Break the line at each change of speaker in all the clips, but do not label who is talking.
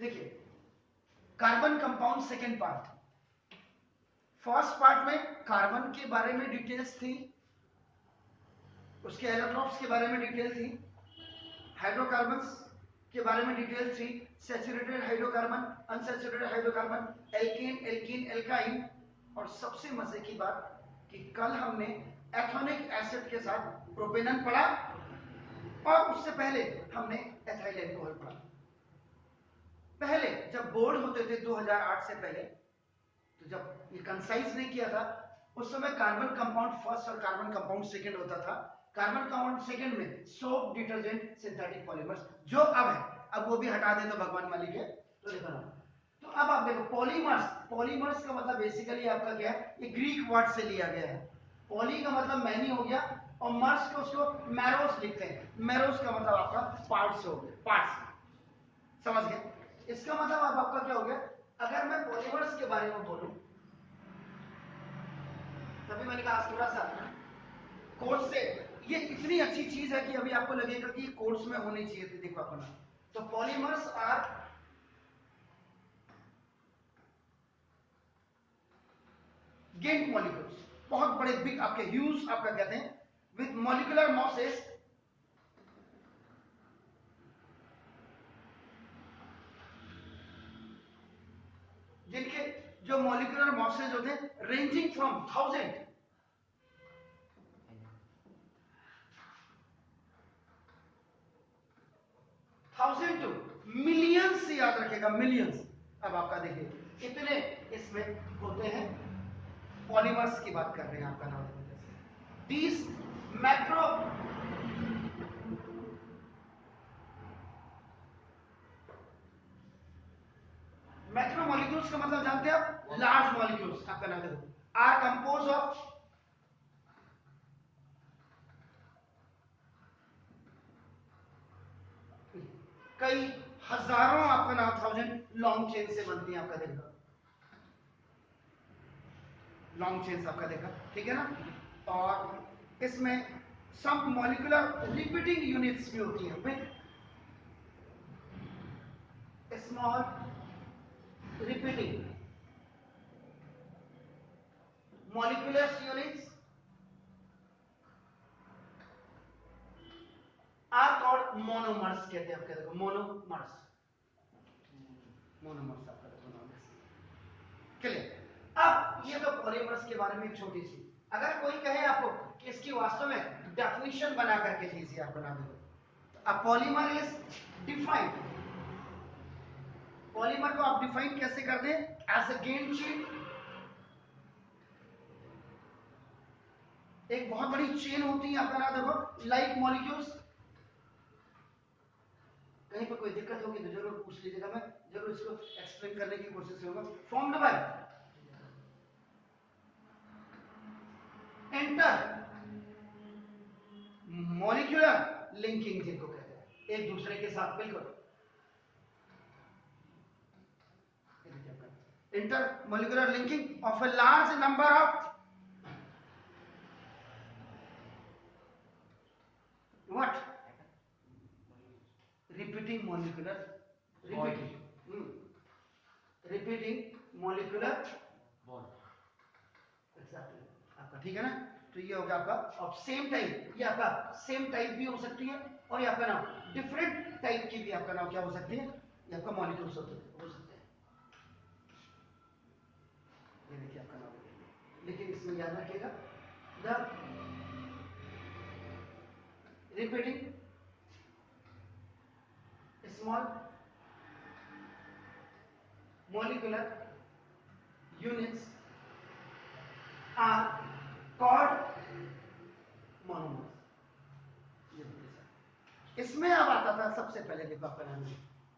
देखिए carbon compound second part, first part में carbon के बारे में डिटेल्स थी, उसके एलोट्रॉप्स के बारे में डिटेल थी, हाइड्रोकार्बन्स के बारे में डिटेल थी, saturated hydrocarbon, unsaturated hydrocarbon, alkane, alkene, alkyne, और सबसे मजे की बात कि कल हमने एथोनिक एसिड के साथ प्रोपेनॉन पढ़ा और उससे पहले हमने एथाइल अल्कोहल पढ़ा। पहले जब बोर्ड होते थे 2008 से पहले, तो जब ये कंसाइज नहीं किया था उस समय कार्बन कंपाउंड फर्स्ट और कार्बन कंपाउंड सेकंड होता था। कार्बन कंपाउंड सेकंड में सोप, डिटर्जेंट, सिंथेटिक पॉलीमर्स, जो अब है, अब वो भी हटा दे तो भगवान मालिक है। तो अब आप देखो पॉलीमर्स, पॉलीमर्स का मतलब बेसिकली आपका क्या है, ये ग्रीक वर्ड से लिया गया है। पॉली का मतलब मैनी हो गया और मर्स को उसको मैरोस लिखते हैं, मैरोस का मतलब आपका पार्ट्स हो गया, पार्ट्स, समझ गए। इसका मतलब अब आपका क्या हो गया, अगर मैं पॉलीमर्स के बारे में बोलूं, तभी मैंने कहा थोड़ा सा कोर्स से, ये इतनी अच्छी चीज है कि अभी आपको लगेगा कि कोर्स में होनी चाहिए थी। देखो अपना, तो पॉलीमर्स आर गेन मॉलिक्यूल्स, बहुत बड़े बिग आपके ह्यूज आपका कहते हैं, विथ मॉलिक्यूलर मॉसेस, जिनके जो मॉलिक्यूलर मॉसेस होते हैं रेंजिंग फ्रॉम 1000 टू मिलियंस, याद रखेगा मिलियंस। अब आपका देखिए इतने इसमें होते हैं, पॉलीमर्स की बात कर रहे हैं आपका नाम, दीज मैक्रो मैक्रोमोलिक्यूल्स का मतलब जानते हैं आप, लार्ज मॉलिक्यूल्स, आपका नाम देखो, आर कंपोज ऑफ कई हजारों, आपका नाम 1000 लॉन्ग चेन से बनती है, आपका देखा लॉन्ग चेन आपका देखा, ठीक है ना। और इसमें सब मॉलिक्यूलर रिपीटिंग यूनिट्स भी होती हैं with small repeating molecular units are called monomers, कहते हैं आपके देखो मोनोमर्स, मोनोमर्स आपका देखो मोनोमर्स, क्लियर। अब ये तो पॉलीमर्स के बारे में एक छोटी सी, अगर कोई कहे आपको कि इसकी वास्तव में डेफिनेशन बना करके दीजिए, आप बना दो, a polymer is defined, polymer को आप डिफाइन कैसे कर दें, एज अ गेन चेन, एक बहुत बड़ी चेन होती है आपका नाम देखो, लाइक मॉलिक्यूल्स। कहीं पर कोई दिक्कत होगी तो जरूर पूछ लीजिएगा, मैं जरूर इसको एक्सप्लेन करने की कोशिश करूंगा। Formed by enter molecular linking, जिनको कहते हैं एक दूसरे के साथ बिल्कुल, inter molecular linking of a large number of what, repeating molecular, repeating molecular bond, exactly आपका, ठीक है ना। तो ये होगा आपका, और सेम टाइप, ये आपका सेम टाइप भी हो सकती है, और ये आपका नाम डिफरेंट टाइप की भी आपका नाम क्या हो सकती है, ये आपका मॉलिक्यूल्स हो सकते हैं। ये देखिए आपका नाम, लेकिन इसमें याद रखिएगा the repeating small molecular units are called monomers। इसमें अब आता था सबसे पहले देखो आपका नाम,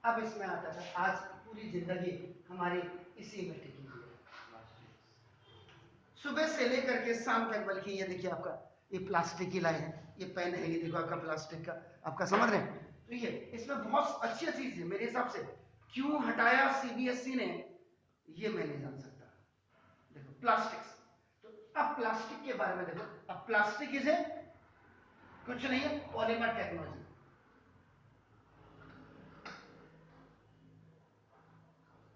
अब इसमें आता था, आज पूरी जिंदगी हमारी इसी में टिकी हुई है, सुबह से लेकर के शाम तक। बल्कि ये देखिए आपका ये प्लास्टिक की लाइन है, ये पेन है, ये देखो आपका प्लास्टिक का, आपका समझ रहे हैं। तो ये इसमें बहुत अच्छी चीज है मेरे हिसाब से, क्यों हटाया सीबीएसई ने, ये मैं नहीं जान सकता। देखो प्लास्टिक्स, तो अब प्लास्टिक के बारे में देखो, अब प्लास्टिक इज है कुछ नहीं है, पॉलीमर टेक्नोलॉजी,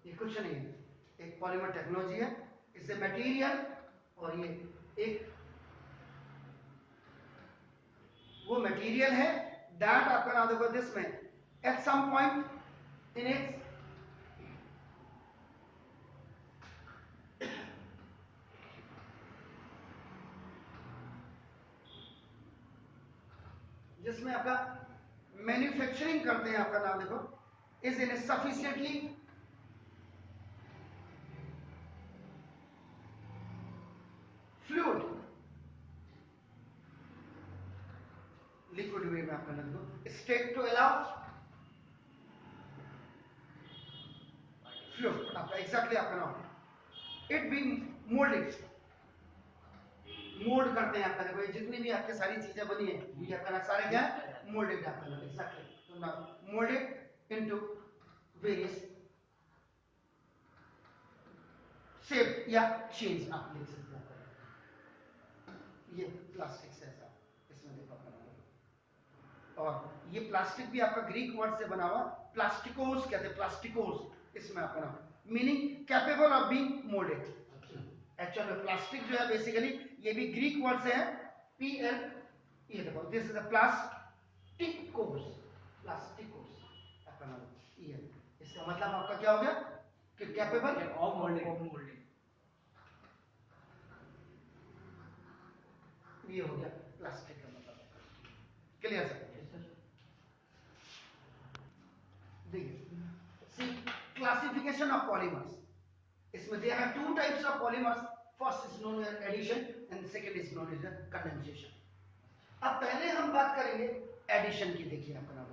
ये कुछ नहीं है, एक पॉलीमर टेक्नोलॉजी है, इससे मटेरियल, और ये एक वो मटेरियल है दैट आपका नाम देखो दिस में at some point in its जिसमें आपका मैन्युफैक्चरिंग करते हैं, आपका नाम देखो is in sufficiently fluid liquid way में आपका नाम देखो स्टेट टू अलाउ फ्लूइड, आपका एग्जैक्टली आपका नाम इट बी मोल्डेड, मोल्ड करते हैं आपका देखो, ये जितनी भी आपके सारी चीजें बनी है ये आपका सारे क्या है मोल्डेड आपका नाम एग्जैक्टली, तो now moulded into various shape या शेड्स आप लिख सकते हैं। ये प्लास्टिक से ऐसा इसमें देखो आपका नाम, और ये प्लास्टिक भी आपका ग्रीक वर्ड से बना हुआ प्लास्टिकोस कहते हैं, प्लास्टिकोस इसमें आपका नाम meaning capable of being moulded. Actual में प्लास्टिक जो है बेसिकली ये भी ग्रीक वर्ड से है पी एल, ये देखो दिस इज अ प्लास्टिकोस, प्लास्टिकोस आपका नाम ये, इसका मतलब आपका क्या हो गया कि कैपेबल ऑफ मोल्डिंग, ये हो गया प्लास्टिक का मतलब। Clear sir? देखिए सी क्लासिफिकेशन ऑफ पॉलीमर्स, इसमें there are two types of polymers, first is known as addition and second is known as condensation. अब पहले हम बात करेंगे एडिशन की। देखिए आपका नाम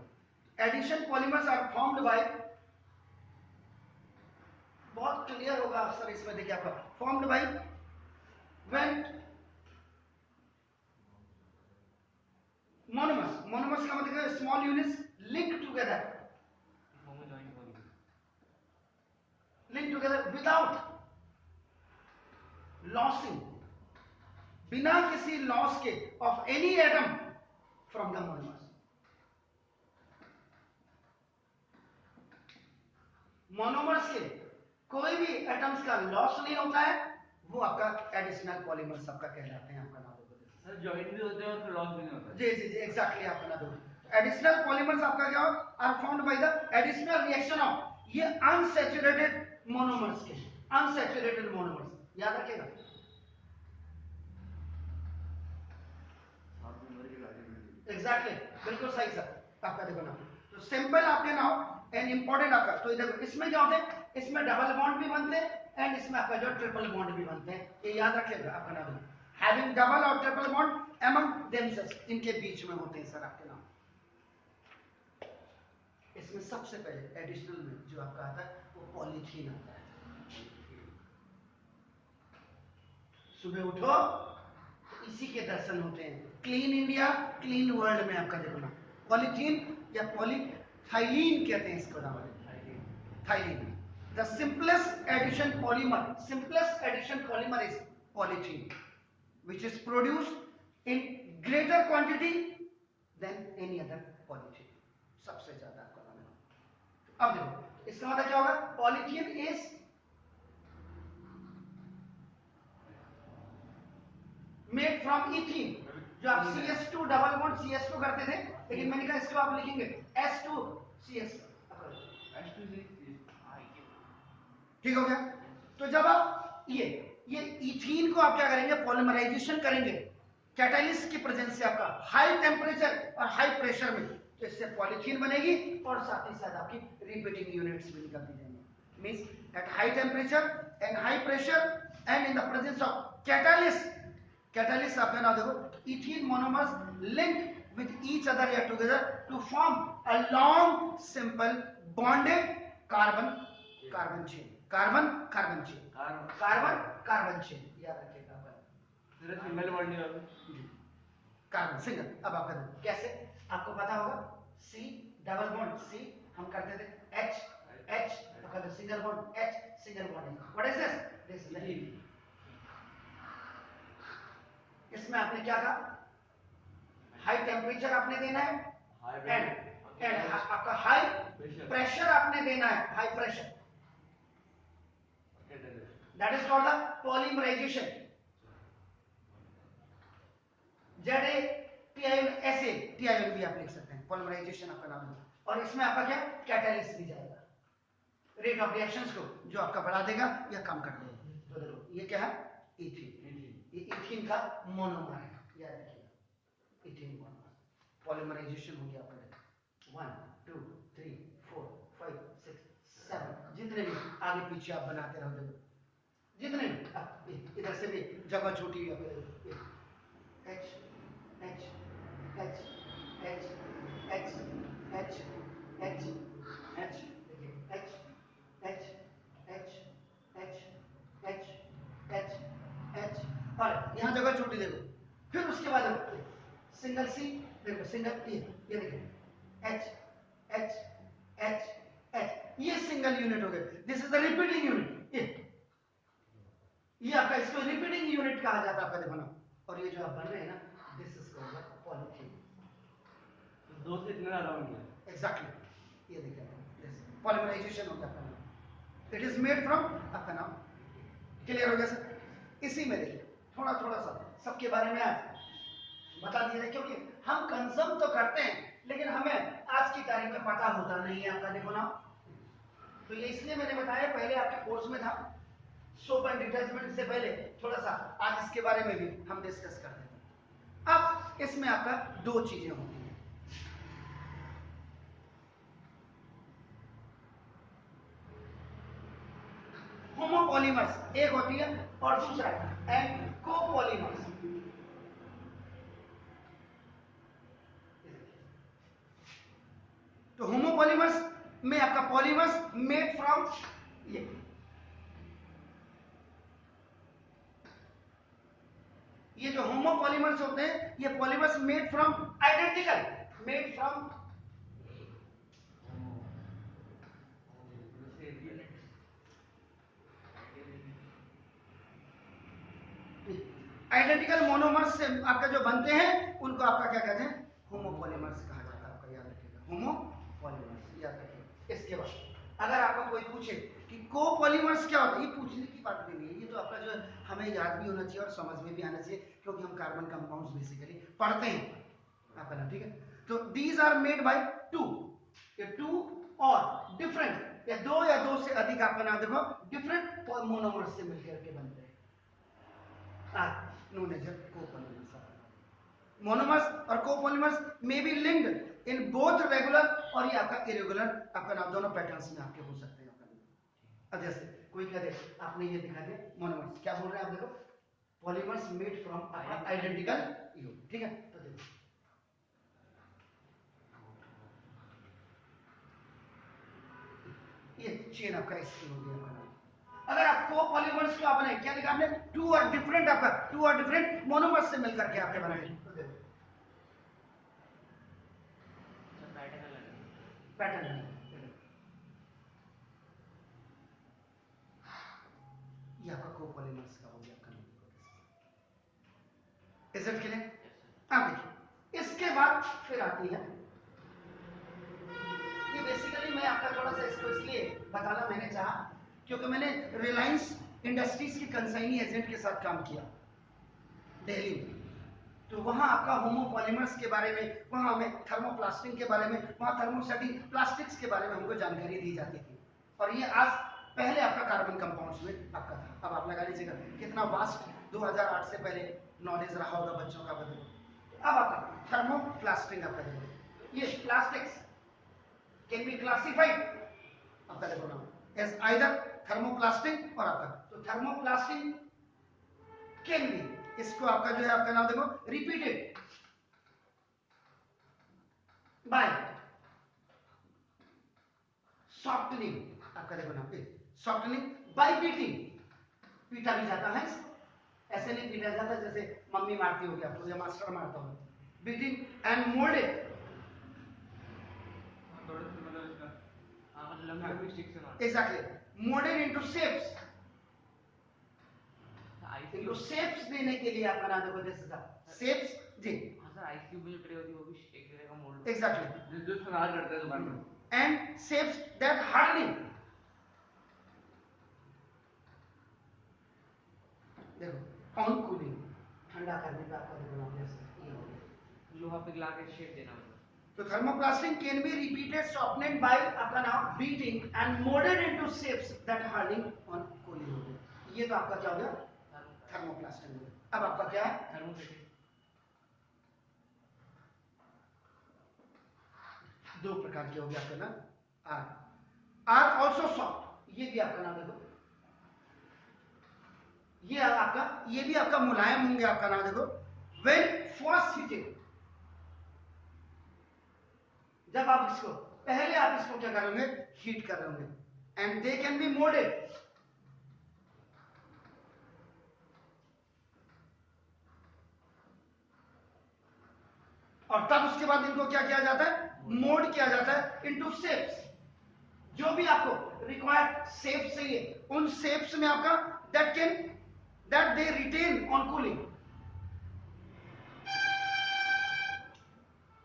addition polymers are formed by, बहुत क्लियर होगा सर इसमें, देखिए आपका formed by when monomers, monomers का मतलब है small units link together, link together without losing, बिना किसी लॉस के of any atom from the monomers. Monomers के कोई भी एटम्स का लॉस नहीं होता है, वो आपका एडिशनल पॉलीमर्स आपका कहलाते हैं। आपका नाम
सर जॉइंट भी होते हैं और लॉस भी नहीं होता।
जी जी जी एग्जैक्टली आपका नाम एडिशनल पॉलीमर्स आपका क्या are found by the additional reaction of ये अनसैचुरेटेड मोनोमर्स के, अनसैचुरेटेड मोनोमर्स याद रखिएगा। एग्जैक्टली बिल्कुल सही सर आपका देखो ना, तो सिंपल आपके नाउ एंड इंपॉर्टेंट आपका, तो देखो इसमें क्या होते हैं, इसमें डबल बॉन्ड भी बनते हैं एंड इसमें आपका जो ट्रिपल बॉन्ड भी बनते हैं, ये याद रखिएगा आपका नाम हैविंग डबल और ट्रिपल बॉन्ड अमंग देमसेल्व्स, इनके बीच में होते हैं सर आपके नाम। इसमें सबसे पहले एडिशनल में जो आपका आता है वो पॉलीथीन आता है। सुबह उठो इसी के दर्शन होते हैं, क्लीन इंडिया क्लीन वर्ल्ड में आपका देखना पॉलीथीन या पॉलीथाइलीन कहते हैं इसको नाम, थाइलीन। The simplest addition polymer, simplest addition polymer is polythene which is produced in greater quantity than any other polythene, सबसे ज्यादा आपका नाम है। अब देखो इसका मतलब क्या होगा, polythene is made from ethene, जो आप CS2 डबल बॉन्ड CS2 करते थे, लेकिन मैंने कहा इसको आप लिखेंगे S2CS, ठीक हो गया। तो जब आप ये इथीन को आप क्या करेंगे, पॉलीमराइजेशन करेंगे कैटालिस्ट की प्रेजेंस से आपका हाई टेम्परेचर और हाई प्रेशर में, तो इससे पॉलीथीन बनेगी और साथ ही साथ आपकी रिपीटिंग यूनिट्स भी निकलती जाएंगी। Means at high temperature and high pressure and in the presence of catalyst, catalyst आपका नाम देखो ethene monomers link with each other या together to form a long simple bonded carbon carbon chain, carbon carbon chain, carbon carbon chain, याद रखिएगा आप
single bond नहीं होगा,
carbon single. अब आप देखो कैसे, आपको पता होगा C डबल बॉन्ड C हम करते थे H H तो कहते single bond H single bond, what is this is इसमें आपने क्या कहा, हाई टेम्परेचर आपने देना है एंड आपका हाई प्रेशर आपने देना है, high pressure that is called the polymerization. ZATION भी आप लिख सकते हैं, पॉलीमराइजेशन आपका नाम है। और इसमें आपका क्या कैटालिस्ट भी जाएगा, रेट ऑफ रिएक्शंस को जो आपका बढ़ा देगा या कम कर देगा। तो देखो ये क्या है, इथीन, ये इथीन का मोनोमर है, याद रखिएगा, इथीन मोनोमर। पॉलीमराइजेशन हो गया आपका, 1 2 3 4 5 6 7, जितने भी आगे पीछे आप बनाते रहो, देखो जितने भी इधर से भी जगह छोटी है, H H H H H H H H देखिए H H H H H H H, और यहाँ जगह छोटी देखो। फिर उसके बाद सिंगल सी, देखो सिंगल ये देखिए H H H H, ये सिंगल यूनिट हो गया। This is the repeating unit, ये आपका, इसको रिपीटिंग यूनिट कहा जाता है आपका, देखो ना। और ये जो आप बन रहे हैं ना, दिस इज कॉल्ड पॉलीथीन।
दो से इतना ज्यादा हो गया।
एग्जैक्टली, ये देखिए पॉलीमराइजेशन हो गया आपका नाम, इट इज मेड फ्रॉम आपका नाम। क्लियर हो गया सर? इसी में देखिए थोड़ा थोड़ा सा सबके बारे में आज बता दिया है, क्योंकि हम कंज्यूम तो करते हैं लेकिन हमें आज की तारीख में पता होता नहीं है आपका, देखो ना। तो ये इसलिए मैंने बताया, पहले आपके कोर्स में था सोप एंड डिटर्जेंट से पहले थोड़ा सा आज इसके बारे में भी हम डिस्कस करते हैं। अब इसमें आपका दो चीजें होती हैं, होमोपॉलीमर्स एक होती है और दूसरा एंड कोपॉलीमर्स। तो होमोपॉलीमर्स में आपका पॉलीमर्स मेड फ्रॉम ये जो होमोपॉलीमर्स होते हैं, ये polymers made from identical, made from identical monomers से आपका जो बनते हैं उनको आपका क्या कहते हैं, होमोपॉलीमर्स कहा जाता है आपका, याद रखिएगा होमोपॉलीमर्स, याद रखिएगा। इसके बाद अगर आपको कोई पूछे कि कोपॉलीमर्स क्या होता है, ये पूछने की बात भी नहीं है, ये तो आपका जो हमें याद भी होना चाहिए और समझ में भी आना चाहिए, क्योंकि हम कार्बन कंपाउंड्स बेसिकली पढ़ते हैं आपका ना, ठीक है। तो these are made by two, ये टू और डिफरेंट, या दो से अधिक आपका नाम देखो डिफरेंट मोनोमर्स से मिलकर के बनते हैं, known as copolymers. Monomers और copolymers may be linked in both regular और ये आपका irregular आपका नाम दोनों पैटर्न्स में आपके हो सकते हैं आपका। अब जैसे कोई कह दे आपने ये दिखा दिया मोनोमर्स, क्या बोल रहे हैं आप, देखो polymers made from identical you, ठीक है। तो देखो ये चेन आपका इसकी हो गया आपका नाम। अगर आपको पॉलीमर्स को आपने क्या लिखा, आपने टू और डिफरेंट आपका टू और डिफरेंट मोनोमर्स से मिलकर के आपने बनाए, पैटर्न ये आपका कोपॉलीमर्स का हो गया आपका नाम। Is it clear? अब देखिए इसके बाद फिर आती है, ये बेसिकली मैं आपका थोड़ा सा इसको इसलिए बताना मैंने चाहा क्योंकि मैंने रिलायंस इंडस्ट्रीज के कंसाइनी एजेंट के साथ काम किया दिल्ली में। तो वहां आपका होमोपॉलीमर्स के बारे में, वहां हमें थर्मोप्लास्टिक के बारे में, वहां थर्मोस्टैटिक प्लास्टिक्स के बारे में हमको जानकारी दी जाती थी, और ये आज पहले आपका कार्बन कंपाउंड्स में आपका था। अब आप लगा लीजिएगा कितना वास्ट 2008 से पहले नॉलेज रहा होगा बच्चों का बदल। अब आपका थर्मोप्लास्टिक आपका देखो, ये प्लास्टिक्स कैन बी क्लासिफाइड आपका देखो नाम एज आइदर थर्मोप्लास्टिक और आपका, तो थर्मोप्लास्टिक कैन बी, इसको आपका जो है आपका नाम देखो रिपीटेड बाय सॉफ्टनिंग आपका देखो नाम, सॉफ्टनिंग बाय बीटिंग, पीटा भी जाता है इसको, ऐसे नहीं पीटा जाता जैसे मम्मी मारती होगी आपको या मास्टर मारता होगा, beating and moulded, exactly moulded into shapes, इनको शेप्स देने के लिए आपका नाम देखो जैसे शेप्स जी,
हां सर आइस क्यूब में जो ट्रे होती है वो भी एक तरह का मोल्ड,
एग्जैक्टली
जो हाथ करता है दुकान में,
एंड शेप्स दैट हार्डनिंग
लोहा पिघला के शेप देना होगा।
तो thermoplastic can be repeated softened by आपका नाम beating and moulded into shapes that hardening on cooling हो गया। ये तो आपका क्या हो गया? थर्मोप्लास्टिक हो गया। अब आपका क्या है?
थर्मोप्लास्टिक।
दो प्रकार के हो गया आपका ना, आर ऑल्सो सॉफ्ट, ये भी आपका नाम देखो, ये भी आपका मुलायम होंगे आपका नाम देखो। व्हेन फर्स्ट हीटेड, जब आप इसको पहले आप इसको क्या करोगे? हीट कर रहे होंगे। And they can be moulded, और तब उसके बाद इनको क्या किया जाता है? मोल्ड किया जाता है इनटू शेप्स। जो भी आपको रिक्वायर्ड शेप चाहिए उन शेप्स में आपका that they retain on cooling,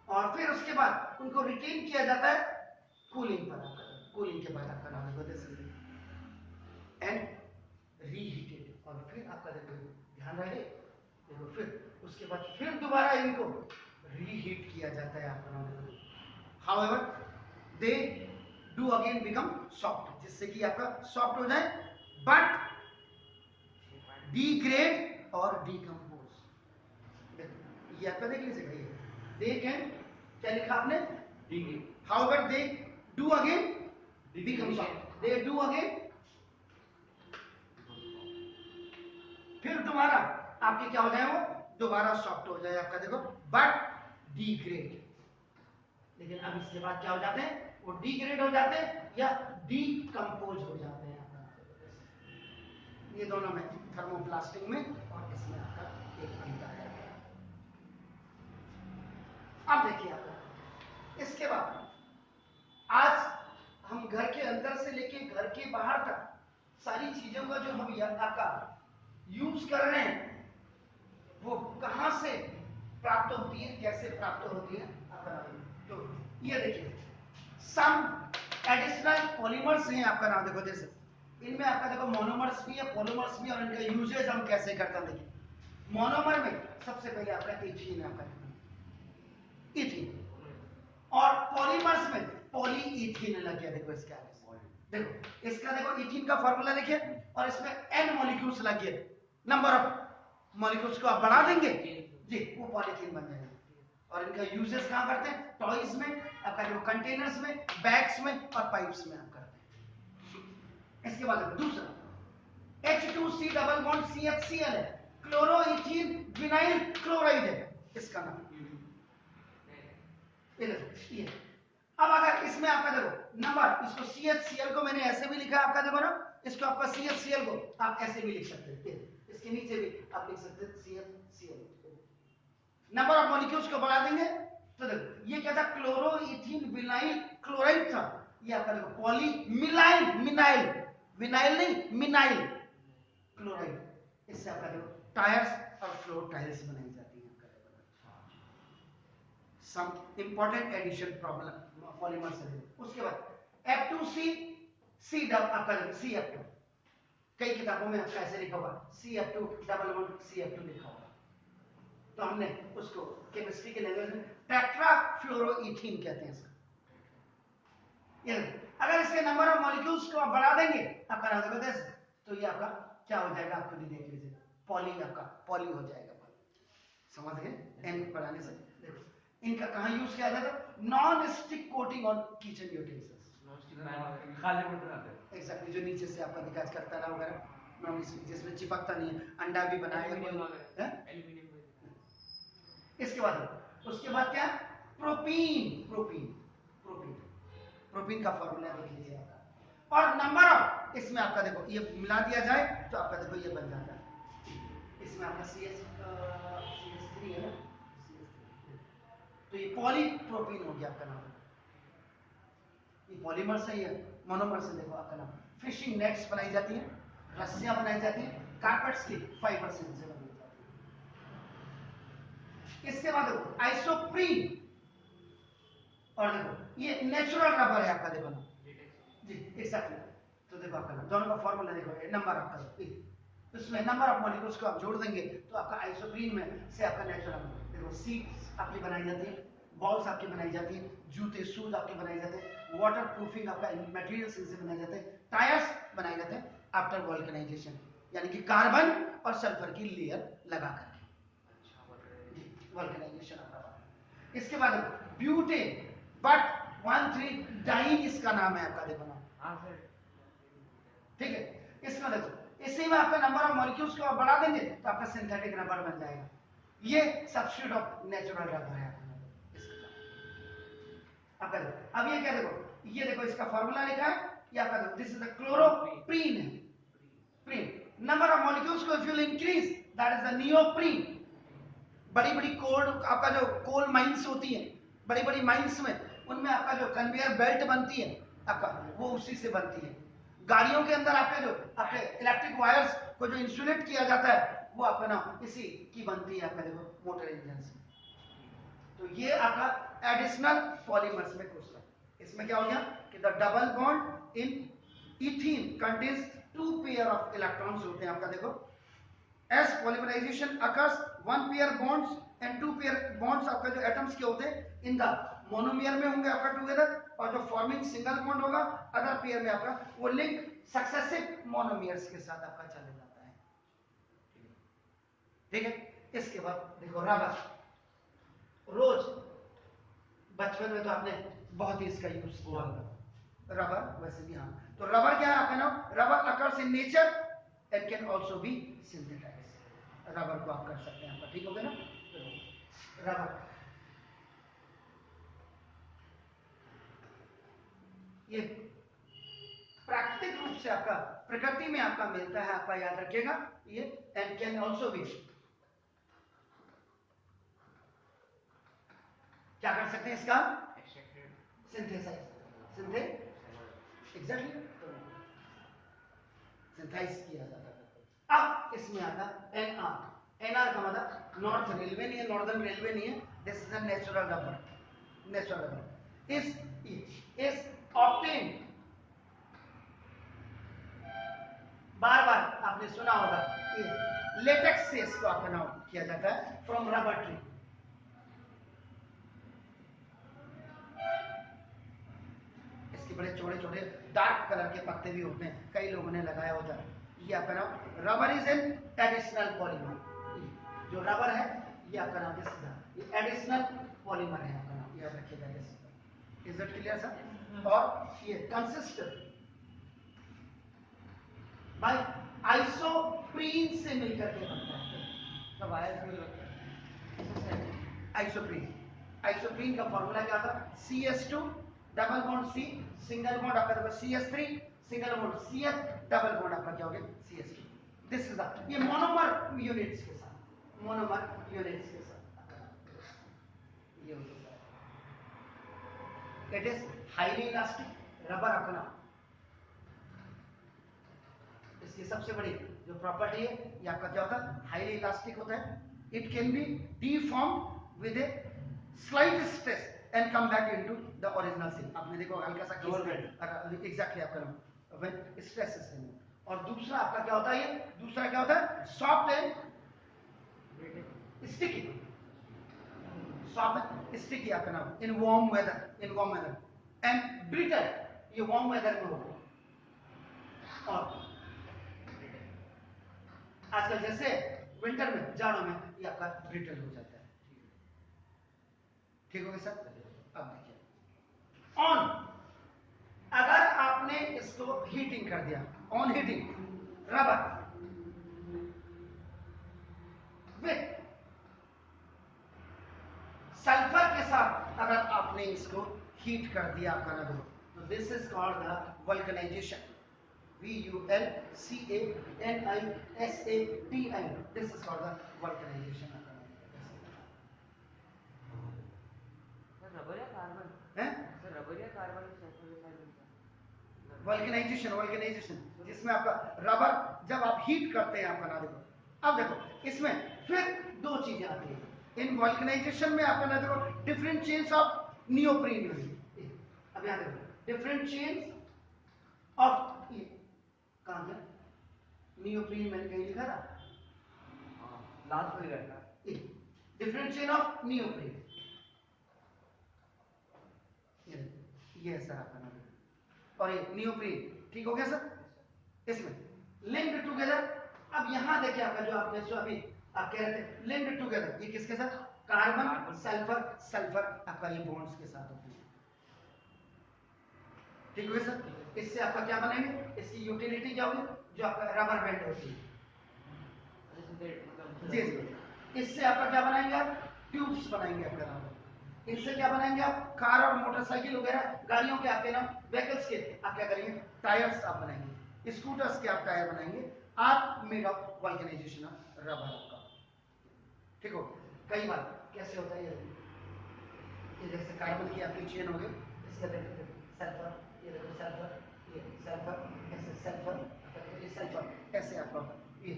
और फिर उसके बाद उनको रिटेन किया जाता है कूलिंग पर। कूलिंग के बाद आपका नाम है एंड रीहीटेड, और फिर आपका देखो ध्यान रहे, देखो फिर उसके बाद फिर दोबारा इनको रीहीट किया जाता है आपका नाम देखो। However they do again become soft, जिससे कि आपका सॉफ्ट हो जाए, बट डिग्रेड और डिकम्पोज। ये आपका देख लीजिएगा, ये दे कैन, क्या लिखा आपने? However they do again become soft, they do again, फिर दोबारा आपके क्या हो जाए? वो दोबारा सॉफ्ट हो जाए आपका देखो, बट डिग्रेड। लेकिन अब इसके बाद क्या हो जाते हैं? वो डिग्रेड हो जाते हैं या डीकंपोज हो जाते हैं आपका। ये दोनों में थर्मोप्लास्टिक में और इसमें आपका एक अंतर है। अब देखिए आपका, इसके बाद आज हम घर के अंदर से लेके घर के बाहर तक सारी चीजों का जो हम आपका यूज कर रहे हैं वो कहां से प्राप्त होती है, कैसे प्राप्त होती है? तो ये देखिए, सम एडिशनल पॉलीमर्स हैं आपका नाम देखो, जैसे इनमें आपका देखो मोनोमर्स भी है, पॉलीमर्स भी है, और इनका यूजेज हम कैसे करते हैं देखिए। मोनोमर में सबसे पहले आपका एथीन है, आपका इथीन, और पॉलीमर्स में पॉलीइथीन लग गया। देखो इसके आगे देखो, इसका देखो इथीन का फार्मूला देखिए, और इसमें n मॉलिक्यूल्स लग गए, नंबर ऑफ मॉलिक्यूल्स को आप बढ़ा देंगे जी, वो पॉलीथीन बन जाएगा। और इनका यूजेस कहां करते हैं? टॉयज में, आपका देखो कंटेनर्स में, बैग्स में और पाइप्स में आप करते हैं। इसके बाद दूसरा H2C डबल बॉन्ड CHCl है, क्लोरोइथीन विनाइल क्लोराइड है इसका नाम। ये अब अगर इसमें आपका देखो नंबर, इसको CHCl को मैंने ऐसे भी लिखा है आपका देखो ना, इसको आपका CHCl को आप ऐसे भी लिख सकते हैं, इसके नीचे भी आप लिख सकते हैं CHCl। नंबर ऑफ मॉलिक्यूल्स को बढ़ा देंगे तो देखो ये क्या था? क्लोरोइथीन विनाइल क्लोराइड था, ये आपका देखो पॉली मिनाइल, मिनाइल विनाइल नहीं मिनाइल क्लोराइड। इससे आपका देखो टायर्स और फ्लोर टाइल्स बनाई जाती है। Some important addition problem polymer से। उसके बाद F2C C डबल आपका CF2, कई किताबों में आपका ऐसे लिखा हुआ CF2 डबल बॉन्ड CF2 लिखा हुआ, तो हमने उसको केमिस्ट्री के लैंग्वेज में टेट्राफ्लोरोइथीन कहते हैं इसका। ये अगर इसके नंबर ऑफ मॉलिक्यूल्स को आप बढ़ा देंगे आपका नाम देखो, तो ये आपका क्या हो जाएगा? आप खुद ही देख लीजिए, पॉली, आपका पॉली हो जाएगा। समझ गए? n बढ़ाने से देखो इनका कहां यूज किया जाता है? Non stick coating on kitchen utensils.
खाली बर्तन आते हैं
एग्जैक्टली, जो नीचे से आपका निकाज करता है वगैरह, नॉन स्टिक, जिसमें चिपकता नहीं है। अंडा भी बनाएगा कोई,
एल्यूमिनियम।
इसके बाद उसके बाद क्या? प्रोपीन, प्रोपीन, प्रोपीन, प्रोपीन का फॉर्मूला देख लीजिए आपका, और नंबर ऑफ इसमें आपका देखो ये मिला दिया जाए तो आपका देखो ये बन जाता है। इसमें आपका CH3 है ना, तो ये पॉलीप्रोपीन हो गया आपका नाम। ये पॉलीमर से ही है, मोनोमर से देखो आपका नाम। फिशिंग नेट्स बनाई जाती हैं, रस्सियां बनाई जाती हैं, कारपेट्स की फाइबर से बनाई जाती है। इसके बाद देखो आइसोप्रीन, और देखो ये नेचुरल रबर है आपका देखो ना जी, एग्जैक्टली। तो देखो आपका नाम, दोनों का फॉर्मूला देखो, नंबर आपका इसमें नंबर ऑफ मॉलिक्यूल्स को आप जोड़ देंगे तो आपका आइसोप्रीन में से आपका नेचुरल देखो सीट्स आपकी बनाई जाती है, बॉल्स आपकी बनाई जाती है, जूते शूज आपके बनाए जाते हैं, वाटर प्रूफिंग आपका मटेरियल्स इनसे बनाए जाते हैं, टायर्स बनाए जाते हैं आफ्टर वल्कनाइजेशन, यानी कि कार्बन और सल्फर की लेयर लगा करके वल्कनाइजेशन आपका। इसके बाद ब्यूटेन, बट 1,3 डाइन इसका नाम है आपका, देखो ना, ठीक है। इसमें देखो इसी में आपका नंबर ऑफ मॉलिक्यूल्स को आप बढ़ा देंगे तो आपका सिंथेटिक रबर बन जाएगा। ये सब्स्टिट्यूट ऑफ नेचुरल रबर है आपका। अब ये क्या देखो, ये देखो इसका फार्मूला लिखा है, ये आपका देखो दिस इज द क्लोरोप्रीन है, प्रीन। नंबर ऑफ मॉलिक्यूल्स को if you increase that is the neoprene. बड़ी बड़ी कोल आपका जो कोल माइंस होती है, बड़ी बड़ी माइंस में उनमें आपका जो कन्वेयर बेल्ट बनती है आपका, वो उसी से बनती है। गाड़ियों के अंदर आपके जो आपके इलेक्ट्रिक वायर्स को जो इंसुलेट किया जाता है वो आपका ना इसी की बनती है आपका, देखो मोटर इंजन से। तो ये आपका एडिशनल पॉलीमर्स में कुछ है। इसमें क्या हो गया कि the double bond in ethene contains 2 pair of electrons होते हैं आपका, देखो as polymerization occurs one pair bonds and 2 pair bonds आपका जो एटम्स के होते हैं इन द मोनोमियर में होंगे आपका टुगेदर, और जो फॉर्मिंग सिंगल बॉन्ड होगा अदर पेयर में आपका वो लिंक सक्सेसिव मोनोमियर्स के साथ आपका चले जाता है, ठीक है। इसके बाद देखो रबर, रोज बचपन में तो आपने बहुत ही इसका यूज किया होगा रबर, वैसे भी हाँ। तो रबर क्या है आपका नाम, rubber occurs in nature and can also be सिंथेटाइज। Rubber को आप कर सकते हैं आपका, ठीक हो गया ना। रबर ये प्राकृतिक रूप से आपका प्रकृति में आपका मिलता है आपका, याद रखिएगा ये, एंड कैन आल्सो बी, क्या कर सकते हैं इसका सिंथेसाइज, एग्जैक्टली सिंथेसाइज किया जाता है। अब इसमें आता एनआर, एनआर का मतलब नॉर्थ रेलवे नहीं है, नॉर्दर्न रेलवे नहीं है, this is a natural rubber, natural rubber is obtain, बार बार आपने सुना होगा ये लेटेक्स से इसको आपका नाम किया जाता है फ्रॉम रबर ट्री। इसके बड़े छोटे छोटे डार्क कलर के पत्ते भी होते हैं, कई लोगों ने लगाया होता है। ये आपका नाम rubber is an additional polymer, जो रबर है ये आपका नाम ये एडिशनल पॉलीमर है आपका नाम, याद रखिएगा। Is it clear sir. और ये कंसिस्ट बाय आइसोप्रीन से मिलकर के बनता है।
सब आया इसमें
आइसोप्रीन, आइसोप्रीन का फॉर्मूला क्या था, CS2 double bond C, single bond आपका देखो CS3, single bond CH, double bond आपका क्या हो गया CS2। दिस इज द, ये मोनोमर यूनिट्स के साथ, मोनोमर यूनिट्स के साथ ये होता है। It is highly elastic rubber आपका नाम, इसकी सबसे बड़ी जो प्रॉपर्टी है ये आपका क्या होता है, हाईली इलास्टिक होता है। It can be D Pharm with a slight stress and come back into the original shape. आपने देखो हल्का सा एग्जैक्टली आपका नाम व्हेन स्ट्रेस इज रिमूव्ड। और दूसरा आपका क्या होता है, ये दूसरा क्या होता है, soft and sticky, soft sticky आपका नाम in warm weather, in warm weather and brittle, ये वार्म वेदर में होगा। और आजकल जैसे विंटर में, जाड़ों में ये आपका ब्रिटल हो जाता है, ठीक हो गया सर। अब देखिए ऑन, अगर आपने इसको हीटिंग कर दिया, on heating rubber with sulphur के साथ अगर आपने इसको हीट कर दिया आपका ना, तो this is called the vulcanization, VULCANISATI, this is called the vulcanization।
Rubber या कार्बन
है
रबर या कार्बन
वल्कनाइजेशन, वल्कनाइजेशन जिसमें आपका रबर जब आप हीट करते हैं आपका ना, देखो अब देखो इसमें फिर दो चीजें आती है इन वल्कनाइजेशन में आपका ना, देखो डिफरेंट चेन्स ऑफ नियोप्रीन, अब यहाँ देखो डिफरेंट चेन्स ऑफ, कहां गया नियोप्रीन, मैंने कहीं लिखा था
लास्ट में रहता,
डिफरेंट चेन ऑफ नियोप्रीन, ये सर आपका नाम और ये नियोप्रीन, ठीक हो गया सर। इसमें लिंक्ड टुगेदर, अब यहां देखिए आपका जो आपने जो अभी आप कह रहे थे लिंक्ड टुगेदर, ये किसके साथ, कार्बन सल्फर, सल्फर आपका ये बॉन्ड्स के साथ होते हैं, ठीक हो गया सर। इससे आपका क्या बनेंगे, इसकी यूटिलिटी क्या होगी, जो आपका रबर बैंड होती है जी जी, इससे आपका क्या बनाएंगे आप, ट्यूब्स बनाएंगे आपका रबर, इनसे क्या बनाएंगे आप, कार और मोटरसाइकिल वगैरह गाड़ियों के आपके नाम व्हीकल्स के आप क्या करेंगे, टायर्स आप बनाएंगे, स्कूटर्स के आप टायर बनाएंगे, आप made of vulcanization of rubber आपका, ठीक हो। कई बार कैसे होता है ये जैसे कार्बन की आपकी चेन हो गई, इसका देखिए सल्फर, ये देखो सल्फर, ये सल्फर, ऐसे सल्फर, ये सल्फर, ऐसे आपका ये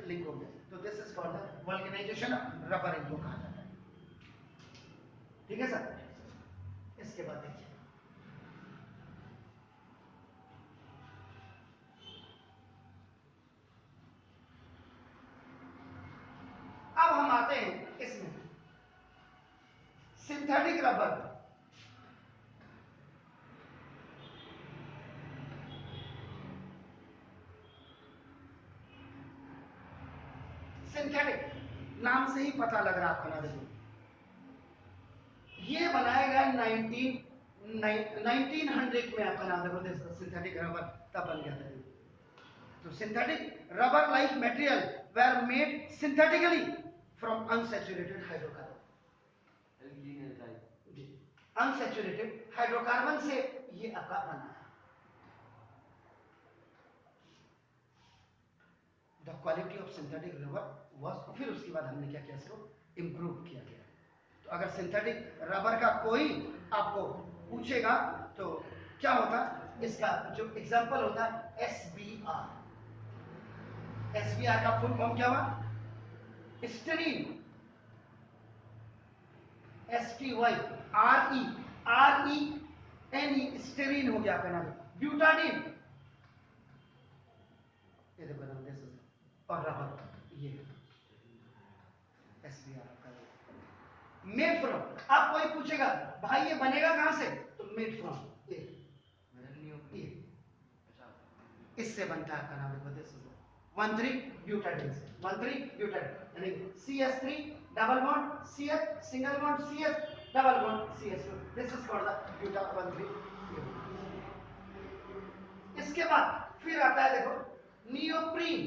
लिंक हो गया, तो this is for the vulcanization of rubber, इनको कहा जाता है, ठीक है सर। इसके बाद देखिए अब हम आते हैं इसमें सिंथेटिक रबर, सिंथेटिक नाम से ही पता लग रहा आपको ना, देखो ये बनाया गया 1900 में आपका नाम देखो, सिंथेटिक रबर तब बन गया था। तो synthetic rubber like material were made synthetically from unsaturated hydrocarbon, unsaturated hydrocarbon से ये आपका बना है। The quality of synthetic rubber was, फिर उसके बाद हमने क्या किया, इसको इंप्रूव किया गया। तो अगर सिंथेटिक रबर का कोई आपको पूछेगा तो क्या होता, इसका जो एग्जांपल होता है SBR, SBR का फुल फॉर्म क्या हुआ, स्टीरीन, STYRENE, स्टीरीन हो गया आपका नाम, ब्यूटाडीन, ये देखो नाम जैसे, और रबर ये SBR का मेड फ्रॉम, अब कोई पूछेगा भाई ये बनेगा कहां से, तो मेड फ्रॉम ये इससे बनता है आपका नाम देखो, दिस 13 ब्यूटाडीन, 13 ब्यूटाडीन यानी CH3 double bond CH, single bond CH, double bond CH2, this is called the buta 13। इसके बाद फिर आता है देखो नियोप्रीन,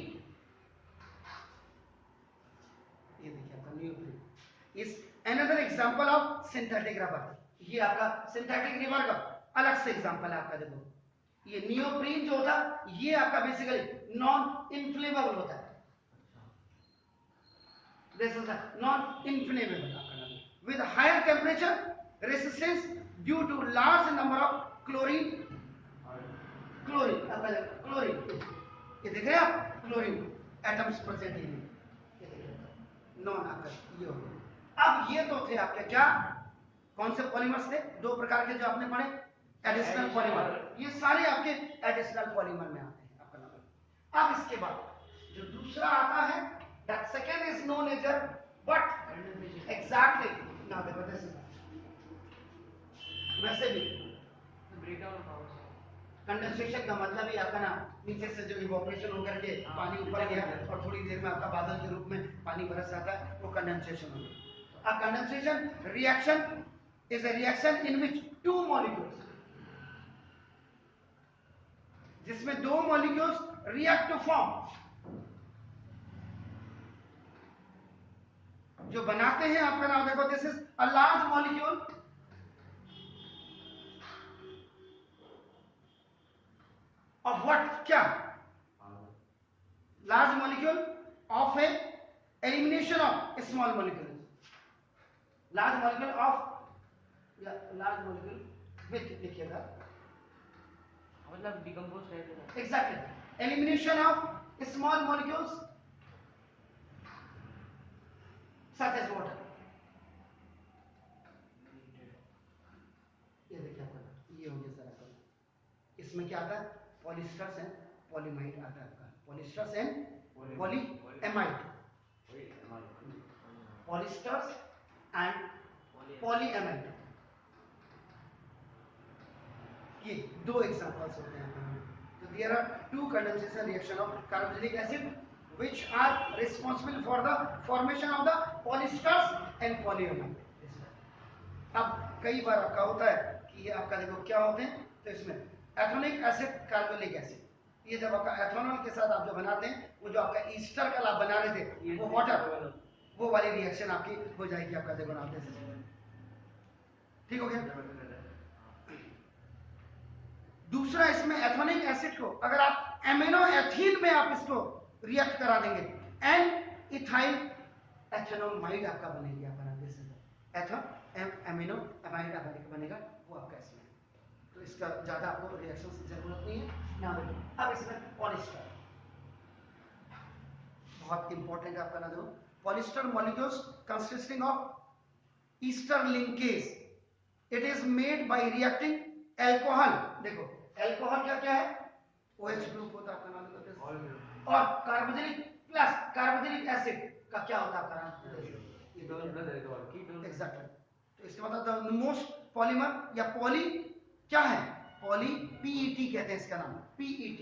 ये देखिए आपका neoprene is another example of synthetic rubber, ये आपका सिंथेटिक रबर का अलग से एग्जांपल है आपका, देखो ये नियोप्रीन जो होता है ये आपका बेसिकली नॉन इन्फ्लेमेबल होता है, this is non inflammable with higher temperature resistance due to large number of chlorine, chlorine ये देख रहे हैं आप, क्लोरीन एटम्स प्रेजेंट इन, ये देखिए नॉन आपका ये हो गया। अब ये तो थे आपके क्या, कौन से पॉलीमर्स थे, दो प्रकार के जो आपने पढ़े, एडिशनल पॉलीमर, ये सारे आपके एडिशनल पॉलीमर में आते हैं आपका नंबर। अब इसके बाद जो दूसरा आता है, that second is known as what exactly, now देखो दिस वैसे भी कंडेंसेशन का मतलब ही आपका ना नीचे से जो इवोपरेशन होकर के पानी ऊपर गया और थोड़ी देर में आपका बादल के रूप में पानी बरस जाता है, वो कंडेंसेशन होता है। A condensation reaction is a reaction in which two molecules, जिसमें दो मॉलिक्यूल्स रिएक्ट टू फॉर्म, जो बनाते हैं आपका नाम देखो, this is a large molecule of what, क्या, large molecule of a elimination of small molecule, large molecule of या लार्ज मॉलिक्यूल विथ, लिखिएगा
मतलब डिकम्पोज करके,
exactly elimination of small molecules such as water, ये देखिए आपका ये हो गया सर आपका, इसमें क्या आता है, पॉलिस्टर्स एंड पॉलीमाइड आता है आपका, polyesters and polyamide, polyesters and polyamide, ये दो एग्जांपल्स होते हैं। तो there are two condensation reaction of carboxylic acid which are responsible for the formation of the polysters and polyamide। अब कई बार आपका होता है कि ये आपका देखो क्या होते हैं, तो इसमें एथोनिक एसिड कार्बोलिक एसिड, ये जब आपका एथेनॉल के साथ आप जो बनाते हैं, वो जो आपका ईस्टर का आप बना रहे थे वो वाटर, वो वाली रिएक्शन आपकी हो जाएगी आपका देखो बनाते हैं। ठीक हो गया। दूसरा इसमें एथोनिक एसिड को अगर आप एमिनो एथीन में आप इसको रिएक्ट करा देंगे, एन इथाइल एथेनोमाइड आपका बनेगी, आप बनाते हैं एथन एमिनो एमाइड आपका बनेगा, वो आपका इसमें। तो इसका ज्यादा आपको रिएक्शन की जरूरत नहीं है ना। अब इसमें पॉलिस्टर बहुत इंपॉर्टेंट है आपका ना, देखो polyester molecules consisting of Easter linkage, it is made by reacting alcohol. देखो एल्कोहल क्या क्या है, OH ग्रुप होता है आपका नाम, और कार्बोक्सिलिक प्लस कार्बोक्सिलिक एसिड का क्या होता है आपका नाम, एग्जैक्टली। तो इसके मतलब द मोस्ट पॉलीमर या पॉली क्या है, पॉली PET कहते हैं इसका नाम, PET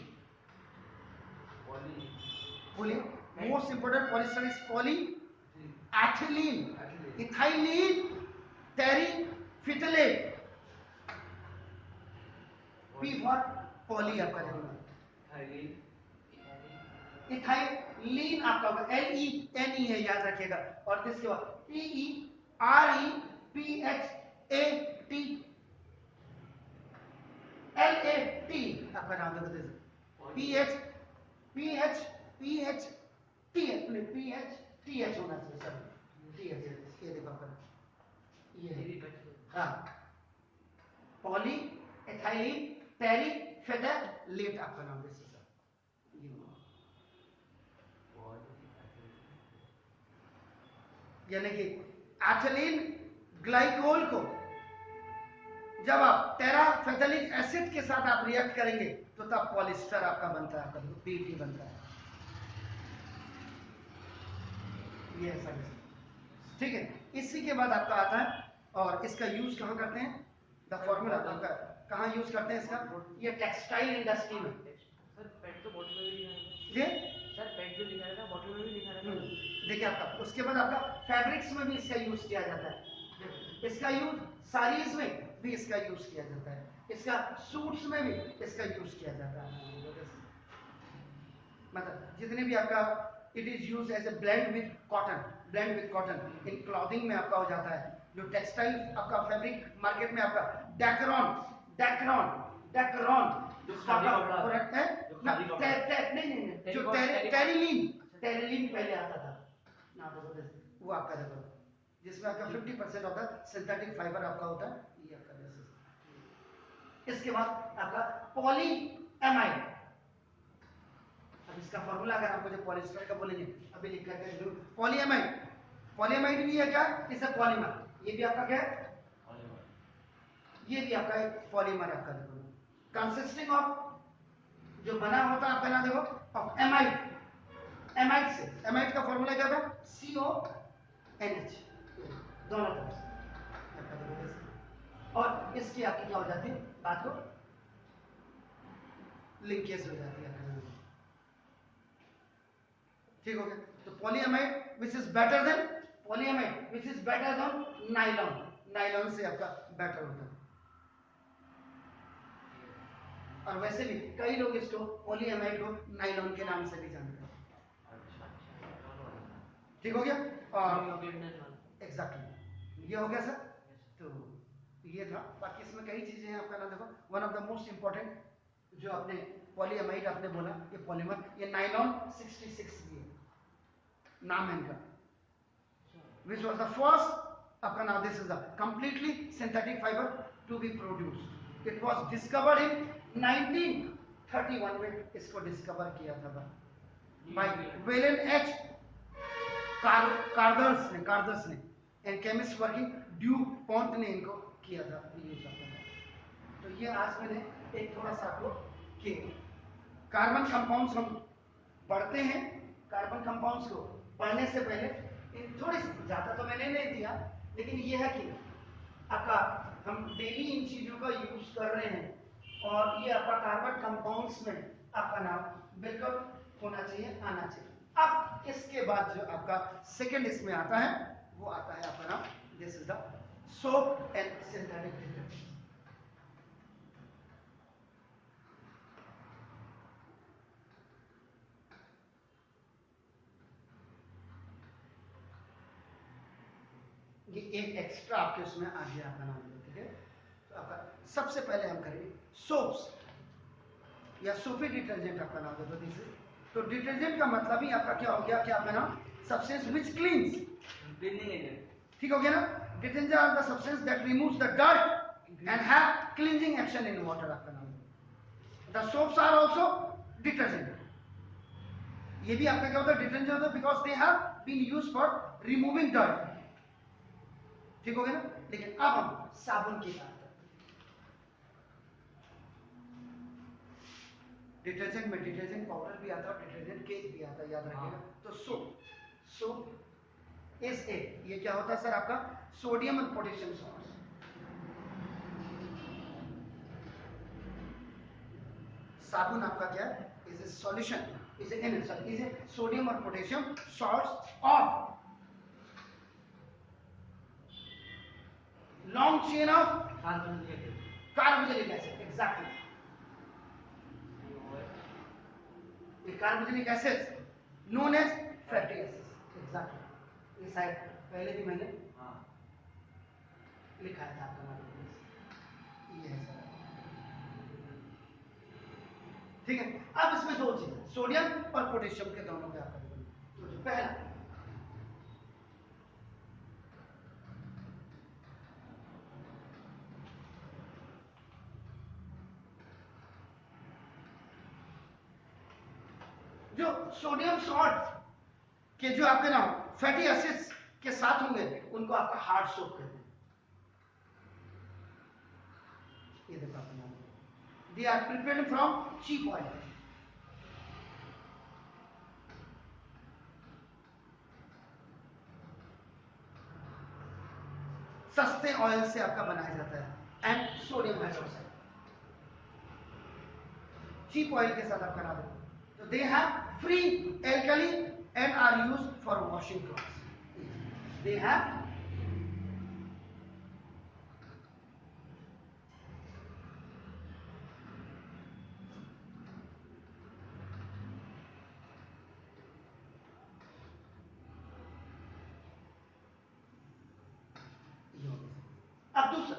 poly. Most important polyester is poly ethylene, ethylene terephthalate, P for poly आपका देखो, इथाइलीन आपका होगा LENE है, याद रखिएगा। और इसके बाद PEREPHLAT आपका नाम देखो, PHTH होना चाहिए सर, TH ये देखो आपका ये, हाँ पॉली एथाइलीन टेरिफिथलेट आपका नाम देखो सर, यानी कि एथिलीन ग्लाइकोल को जब आप टेराफेथलिक एसिड के साथ आप रिएक्ट करेंगे तो तब पॉलिस्टर आपका बनता है, आपका PET बनता है, ये ऐसा ठीक है। इसी के बाद आपका आता है, और इसका यूज कहाँ करते हैं, द फॉर्मूला आपका कहाँ यूज करते हैं इसका, ये टेक्सटाइल इंडस्ट्री में।
सर पेट तो बॉटल में भी लिखा
ये
सर पेट जो लिखा रहता है बॉटल में भी लिखा रहता है।
देखिए आपका उसके बाद आपका फैब्रिक्स में भी इसका यूज किया जाता है, इसका यूज साड़ीज में भी इसका यूज किया जाता है, इसका सूट्स में भी इसका यूज किया जाता है। मतलब जितने भी आपका it is use as a blend with cotton in clothing में आपका हो जाता है। जो टेक्सटाइल आपका फैब्रिक मार्केट में आपका डेक्रॉन प्रोडक्ट है ना, नहीं जो टेरिलीन पहले आता था ना, वो आपका देखो जिसमें आपका 50% होता है सिंथेटिक फाइबर आपका होता है, ये आपका जैसे। इसके बाद आपका पॉलीएमाइड, अब इसका फॉर्मूला अगर आप मुझे पॉलिस्टर का बोलेंगे अभी लिख करके, पॉलीएमाइड भी है क्या, इससे पॉलीमर, ये भी आपका क्या है, ये भी आपका एक पॉलीमर आपका देखो, कंसिस्टिंग ऑफ जो बना होता है आपका ना देखो ऑफ एमाइड से, एमाइड का फॉर्मूला क्या था, CONH, दोनों तरफ से, और इसकी आपकी क्या हो जाती है, बात को लिंकेज हो जाती है, ठीक हो गया। तो polyamide which is better than nylon से आपका बेटर होता है। और वैसे भी कई लोग इसको पॉलीएमाइड को नाइलॉन के नाम से भी जानते हैं, ठीक हो गया। और एग्जैक्टली ये हो गया सर, तो ये था। बाकी इसमें कई चीजें हैं आपका ना देखो, one of the most important जो आपने पॉलीएमाइड आपने बोला, ये पॉलीमर, ये नाइलॉन 66 भी है नाम है इनका, which was the first आपका नाम, this is the completely synthetic fiber to be produced. It was discovered in 1931 में इसको डिस्कवर किया था by William H. कार्दर्स ने एंड केमिस्ट वर्किंग ड्यूपॉन्ट ने इनको किया था। तो ये आज मैंने एक थोड़ा सा आपको किया, कार्बन कंपाउंड्स हम पढ़ते हैं, कार्बन कंपाउंड्स को पढ़ने से पहले थोड़ी सी ज्यादा तो मैंने नहीं दिया, लेकिन ये है कि आपका हम डेली इन चीजों का यूज कर रहे हैं और ये आपका कार्बन कंपाउंड्स में आपका नाम बिल्कुल होना चाहिए, आना चाहिए। अब इसके बाद जो आपका सेकंड इसमें आता है वो आता है आपका नाम, this is the soap and synthetic detergent. ये एक एक्स्ट्रा आपके उसमें आ गया आपका नाम, ठीक है। तो आपका सबसे पहले हम करेंगे सोप्स या सोफी डिटर्जेंट आपका नाम देखो दिस। तो डिटर्जेंट का मतलब ही आपका क्या हो गया, क्या आपका नाम, substance which cleans,
cleaning agent,
ठीक हो गया ना। Detergent are the substance that removes the dirt and have cleansing action in water आपका नाम। The soaps are also detergent, ये भी आपका क्या होता है, डिटर्जेंट होता है, because they have been used for removing dirt, ठीक हो गया ना। लेकिन अब हम साबुन की बात करते हैं। डिटर्जेंट में डिटर्जेंट पाउडर भी आता है और डिटर्जेंट केक भी आता है, याद रखिएगा। तो सोप इज ए, ये क्या होता है सर आपका, सोडियम और पोटेशियम सॉल्ट। साबुन आपका क्या है, is a solution, is a sodium और potassium salts of long chain of carboxylic acid, exactly, the carboxylic acids known as fatty acids, exactly, ये शायद पहले भी मैंने लिखा था आपका नाम, ये है सर, ठीक है। अब इसमें दो चीजें, सोडियम और पोटेशियम के दोनों पे आपका तो जो पहला जो सोडियम सॉल्ट के जो आपके नाम फैटी एसिड्स के साथ होंगे उनको आपका हार्ड सोप कहते हैं। ये देखो आपका नाम, they are prepared from cheap oil, सस्ते ऑयल से आपका बनाया जाता है, and sodium hydroxide cheap oil के साथ आपका नाम। तो they have free alkali and are used for washing clothes, they have अब दूसरा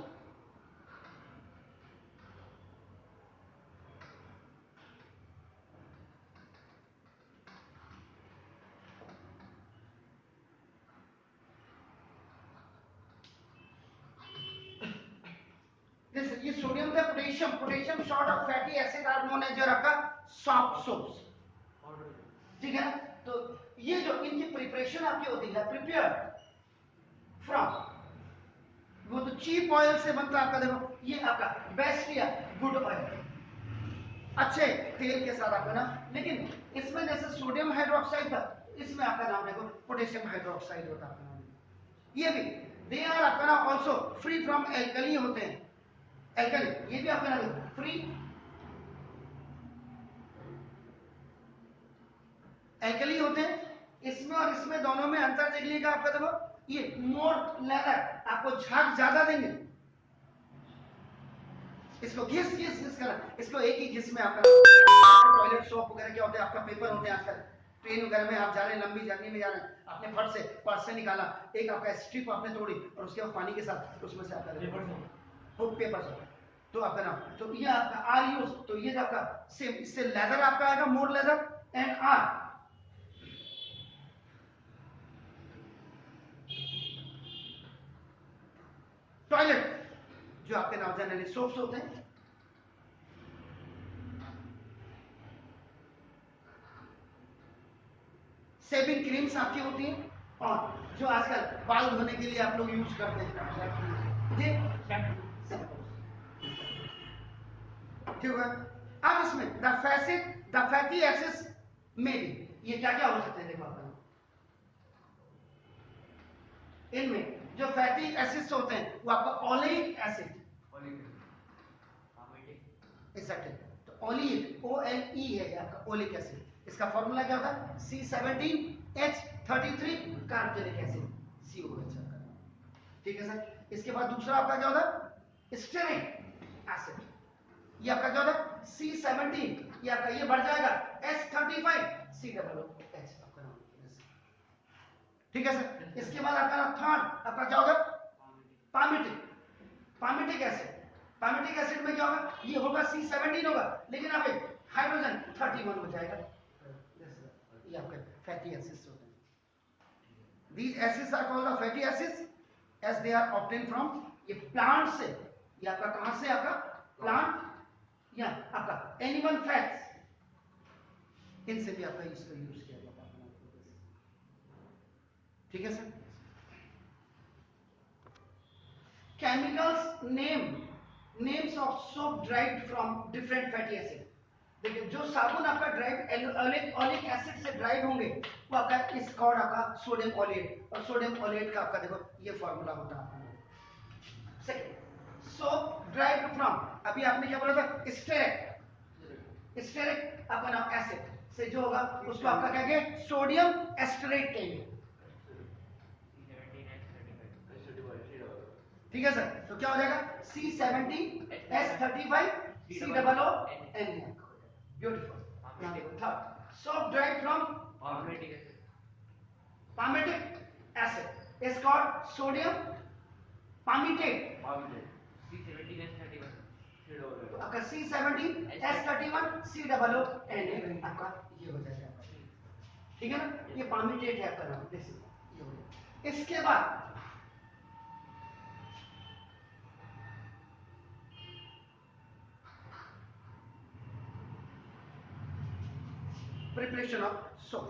ये सोडियम का potassium salt of fatty acid are known as your आपका सॉफ्ट सोप्स, ठीक है। तो ये जो इनकी प्रिपरेशन आपकी होती है प्रिपेयर फ्रॉम, वो तो चीप ऑयल से बनता है आपका, देखो ये आपका बेस्ट या गुड ऑयल, अच्छे तेल के साथ आपका ना। लेकिन इसमें जैसे सोडियम हाइड्रोक्साइड था, इसमें आपका नाम देखो पोटेशियम हाइड्रोक्साइड होता है आपका नाम, ये भी दे आर आपका ना ऑल्सो फ्री फ्रॉम एल्कली होते हैं, एल्कली ये भी आपका नाम फ्री एल्कली होते हैं। इसमें और इसमें दोनों में अंतर देख लीजिएगा आपका, देखो ये मोर लेदर आपको झाग ज्यादा देंगे, इसको घिस घिस घिस करना, इसको एक ही घिस में आपका टॉयलेट सोप वगैरह क्या होते हैं आपका पेपर होते हैं आजकल, ट्रेन वगैरह में आप जा रहे हैं, लंबी जर्नी में जा रहे हैं, आपने फट से पर्स से निकाला, एक आपका स्ट्रिप आपने तोड़ी और उसके बाद पानी के साथ उसमें से आपका पेपर सोप, तो आपका नाम, तो ये आपका आर यूज, तो ये आपका सेम, इससे लेदर आपका आएगा मोर लेदर एंड आर, टॉयलेट जो आपके नाम जनरली सोप्स होते हैं, शेविंग क्रीम्स आपकी होती है, और जो आजकल बाल धोने के लिए आप लोग यूज करते हैं ये ठीक है। अब इसमें द फैटी एसिड्स में भी ये क्या क्या हो सकते हैं, देखो आपका इनमें जो फैटी एसिड्स होते हैं वो आपका ओलिक एसिड, एग्जैक्टली, तो ओलिक OLE है आपका ओलिक एसिड। इसका फॉर्मूला क्या होता है? C17H33 कार्बोनिक एसिड, COH आपका। ठीक है सर। इसके बाद दूसरा आपका क्या होता है? स्टेरिक एसिड, ये आपका क्या होता है? C17, ये आपका ये बढ़ जाएगा H35COOH आपका नाम। ठीक है सर। इसके बाद आपका थर्ड आपका क्या होगा? Palmitic, palmitic acid. Palmitic acid में क्या होगा? ये होगा C17 होगा, लेकिन अब हाइड्रोजन 31 हो जाएगा। ये आपके फैटी एसिड्स होते हैं। These acids are called the fatty acids as they are obtained from ये प्लांट से, ये आपका कहां से? आपका प्लांट या आपका एनिमल फैट्स, इनसे भी आपका इसको यूज किया जाता है। ठीक है sir. Chemicals names of soap derived from different fatty acid. देखिए जो साबुन आपका ड्राइव ओलिक एसिड से ड्राइव होंगे वो आपका इस कॉर्ड आपका सोडियम ओलेट, और सोडियम ओलेट का आपका देखो ये फॉर्मूला होता है। सेकंड, सोप ड्राइव्ड फ्रॉम, अभी आपने क्या बोला था? स्टेरिक, स्टेरिक आपका नाम एसिड से जो होगा उसको आपका क्या कहेंगे? सोडियम एस्टरेट कहेंगे। ठीक है सर। तो क्या हो जाएगा? C17H35COON। ब्यूटीफुल। नाउ देखो third, soap derived from palmitic acid is called sodium palmitate। तो आपका C17H31COON आपका ये हो जाएगा। ठीक है ना? ये palmitate है आपका नाम। ये हो गया। इसके बाद preparation of soap.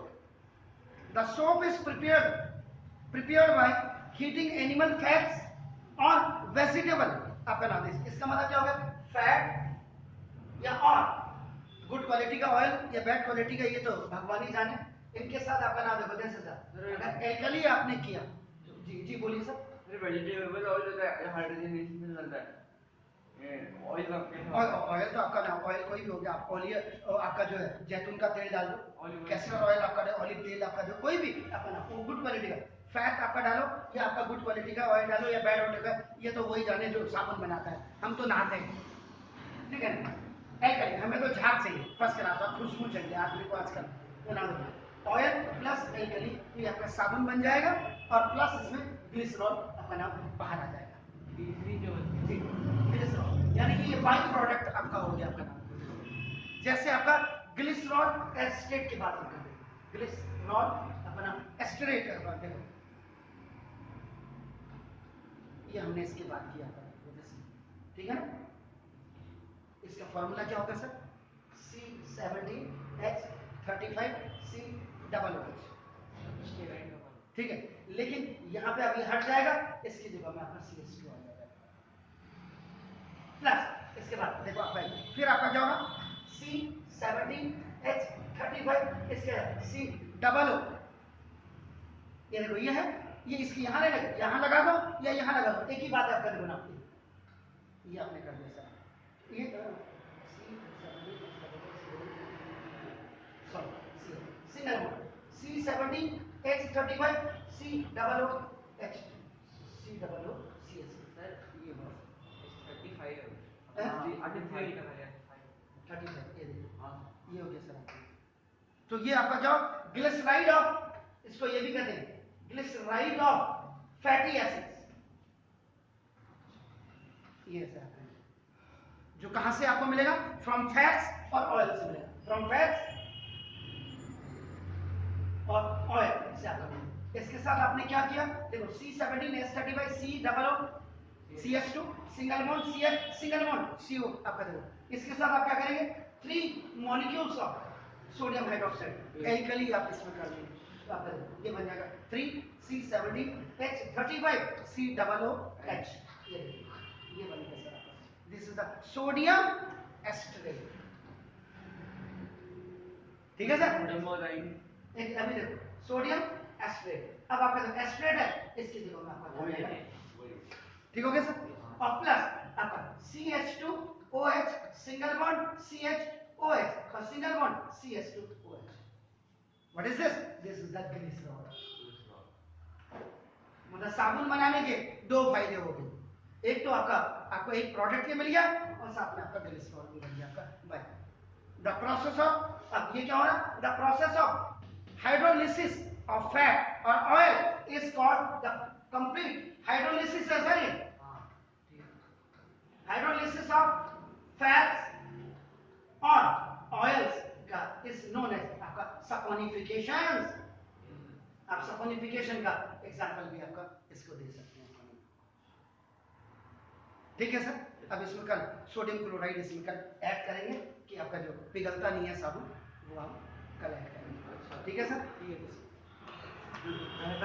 The soap is prepared by heating animal fats or vegetable आपका नाम। इसका मतलब क्या होगा? फैट या और गुड क्वालिटी का ऑयल या बैड क्वालिटी का ये तो भगवान ही जाने। इनके साथ आपका नाम देखो जैसे सर अगर एल्कली आपने किया, जी जी बोलिए सर।
वेजिटेबल ऑयल होता है, हाइड्रोजन इसमें मिलता है। ऑयल
ऑयल तो आपका ना ऑयल कोई भी हो गया, आप ऑयल आपका जो है जैतून का तेल डाल दो, कैस्टर ऑयल आपका, ऑलिव तेल आपका, जो कोई भी आपका ना वो गुड क्वालिटी का फैट आपका डालो, या आपका गुड क्वालिटी का ऑयल डालो या बैड ऑयल का, ये तो वही जाने जो साबुन बनाता है। हम तो नहाते हैं, ठीक है ना? एल्कली हमें तो झाग चाहिए, फर्स्ट क्लास और खुशबू चाहिए आदमी को आजकल। ऑयल प्लस एल्कली ये आपका साबुन बन जाएगा, और प्लस इसमें ग्लिसरॉल आपका नाम बाहर आ जाएगा। ग्लिसरॉल यानी कि ये बाई प्रोडक्ट आपका हो गया आपका नाम। जैसे आपका ग्लिसरॉल एस्टेट की बात करते हैं, ग्लिसरॉल अपना एस्टेट करते हैं, ये हमने इसकी बात किया था। ठीक है ना? इसका फॉर्मूला क्या होगा सर? C17H35COOH। ठीक है, लेकिन यहाँ पे अभी हट जाएगा, इसकी जगह में आपका CH2 आ जाएगा प्लस। इसके बाद देखो आपका फिर आपका क्या होगा? C17H35 इसके COO। ये देखो ये है, ये इसकी यहाँ लगा दो या यहाँ लगा दो, एक ही बात आपका देखो ना, ये आपने कर दिया सर। ये single bond C17H35COOH COOCH।
Sir
ये बॉन्ड
35 है।
35 ये हो गया सर। तो ये आपका जो ग्लिसराइड ऑफ, इसको ये भी कहते हैं ग्लिसराइड ऑफ फैटी एसिड्स, ये सर जो कहां से आपको मिलेगा? फ्रॉम फैट्स और ऑयल से मिलेगा, फ्रॉम फैट्स और ऑयल से आपका मिलेगा। इसके साथ आपने क्या किया? देखो C17H35COO single bond CH single bond CO आपका देखो। इसके साथ आप क्या करेंगे? 3 molecules of sodium hydroxide alkali आप इसमें कर देंगे, तो आपका ये बन जाएगा 3C17H35COOH। ये बनेगा सर आपका, दिस इज द सोडियम एस्टरेट। ठीक है सर? एक अभी देखो सोडियम एस्टरेट। अब आपका जो एस्टरेट है इसकी जगह में आपका क्या रहेगा? ठीक हो गया सर? और प्लस आपका CH2OH सिंगल बॉन्ड CHOH और single bond CH2OH. What is this? This is the glycerol. मतलब साबुन बनाने के दो फायदे हो गए, एक तो आपको एक प्रोडक्ट ये मिल गया और साथ में आपका ग्लिसरॉल भी मिल गया आपका बाय द प्रोसेस ऑफ. अब ये क्या हो रहा है? The process of hydrolysis of fat और oil is called the complete hydrolysis है सर. ये हाइड्रोलिसिस ऑफ फैट्स और ऑयल्स का इज नोन एज आपका सपोनिफिकेशन. आप सपोनिफिकेशन का एग्जांपल भी आपका इसको दे सकते हैं. ठीक है सर? अब इसमें कल सोडियम क्लोराइड इसमें कल ऐड करेंगे कि आपका जो पिघलता नहीं है साबुन वो हम कल ऐड करेंगे. ठीक है सर?